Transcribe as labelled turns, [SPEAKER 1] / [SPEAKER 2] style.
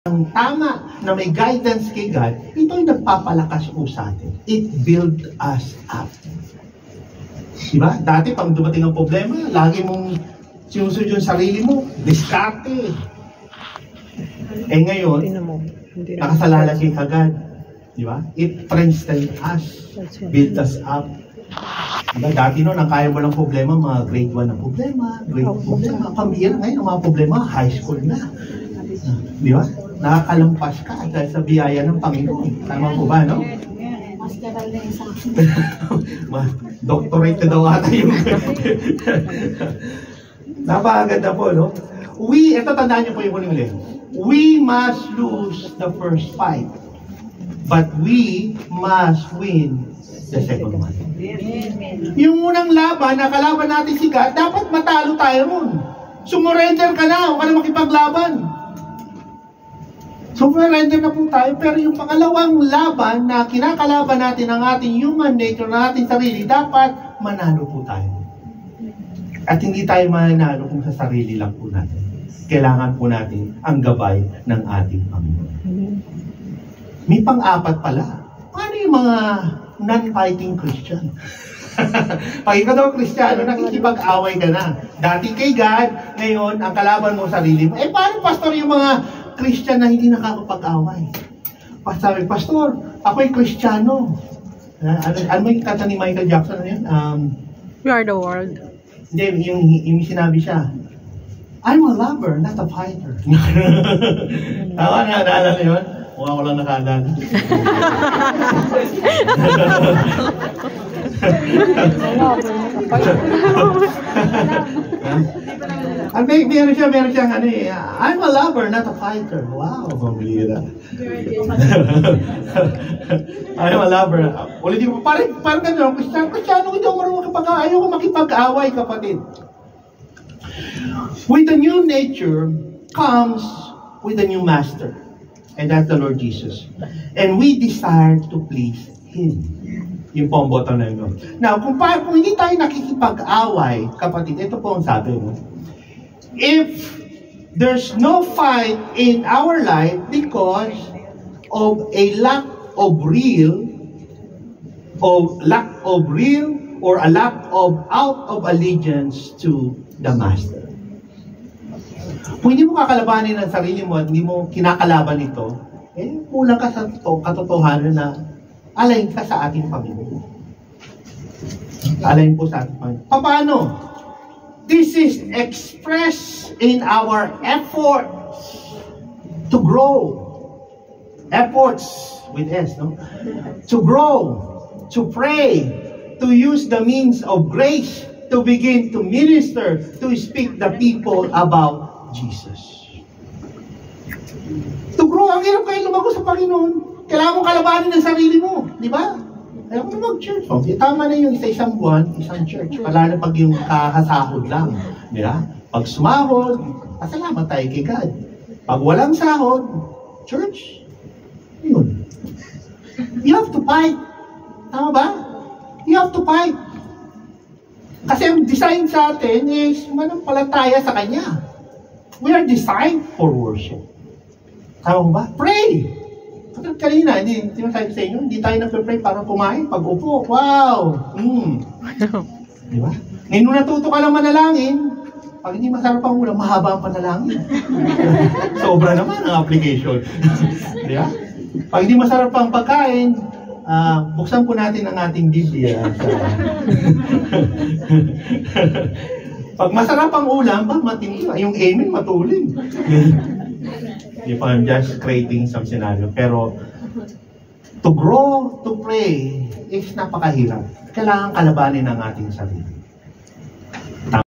[SPEAKER 1] ang tama na may guidance kay God, ito ay nagpapalakas po sa atin. It build us up. Diba? Dati pag dumating ang problema, lagi mong sinusunod yung sarili mo, diskarte. Eh ngayon, nakasalala kay God. Diba? It strengthens us, build us up. Diba? Dati noon, ang kaya mo ng problema, mga grade 1 ng problema, grade 2 problema. Pambira ngayon, ang mga problema, high school na. Di ba? Nakakalampas ka dahil sa biyaya ng Panginoon. Tama po ba, no?
[SPEAKER 2] Masteral na isa.
[SPEAKER 1] Doctorate na daw ata yung... Napakaganda po, no? Ito tandaan niyo po yung huling-huling. We must lose the first fight, but we must win the second one. Yung unang laban, nakalaban natin si God, dapat matalo tayo nun. Sumurrender ka na, huwag ka na makipaglaban. Sumurrender na po tayo, pero yung pangalawang laban na kinakalaban natin ang ating human nature, ang ating sarili, dapat manalo po tayo. At hindi tayo manalo kung sa sarili lang po natin. Kailangan po natin ang gabay ng ating Panginoon. May pang-apat pala. Paano yung mga non-fighting Christian? Pag ikaw daw Kristiyano, nakikipag-away ka na. Dati kay God, ngayon, ang kalaban mo sarili mo. Eh, paano, Pastor, yung mga Christian na hindi nakakapag-away? Sabi, Pastor, ako'y Kristiyano. Ano yung kanta ni Michael Jackson?
[SPEAKER 3] We are the world.
[SPEAKER 1] Hindi, yung sinabi siya, I'm a lover, not a fighter. Tama na, naalala yun? Mukha ko lang nakaalala. Meron siyang I'm a lover, not a fighter. Wow, pambira. I'm a lover. Ulitin mo, parang gano'n, Kristiyano, hindi ako marunong makipag-away. Ayaw ko makipag-away, kapatid. With the new nature comes with the new master. And that's the Lord Jesus. And we desire to please Him. Yung po ang bottom line. Now, kung hindi tayo nakikipag-away, kapatid, ito po ang sabi mo. If there's no fight in our life because of a lack of real or a lack of out of allegiance to the Master. Kung hindi mo kakalabanin ang sarili mo at hindi mo kinakalaban ito, kulang ka sa katotohanan na alayin ka sa ating Panginoon. Alayin po sa ating Panginoon. Paano? This is expressed in our efforts to grow. Efforts with S, no? To grow, to pray, to use the means of grace, to begin to minister, to speak the people about Jesus. To grow, ang hirap kayo lumago sa Panginoon. Kailangan mong kalabanin ang sarili mo, di ba? Ayaw ko na mag-church. Tama na yung isang buwan, isang church. Pala na pag yung kakasahod lang. Di ba? Pag sumahod, pasalamat tayo kay God. Pag walang sahod, church. Yun. You have to fight. Tama ba? You have to fight. Kasi ang design sa atin is manampalataya sa Kanya. We are designed for worship. Tama ba? Pray! Kanina, hindi masabi sa inyo, hindi tayo nagpe-pray para kumain. Pag upo, wow! Di ba? Ngayon nung natuto ka lang manalangin, pag hindi masarap ang ulam, mahaba ang panalangin. Sobra naman ang application. Di ba? Pag hindi masarap ang pagkain, buksan po natin ang ating Biblia. Pag masarap ang ulam, matindi. Yung amen, matulin. If I'm just creating some scenario. Pero, to grow, to pray, is napakahirap. Kailangan kalabanin ang ating sarili.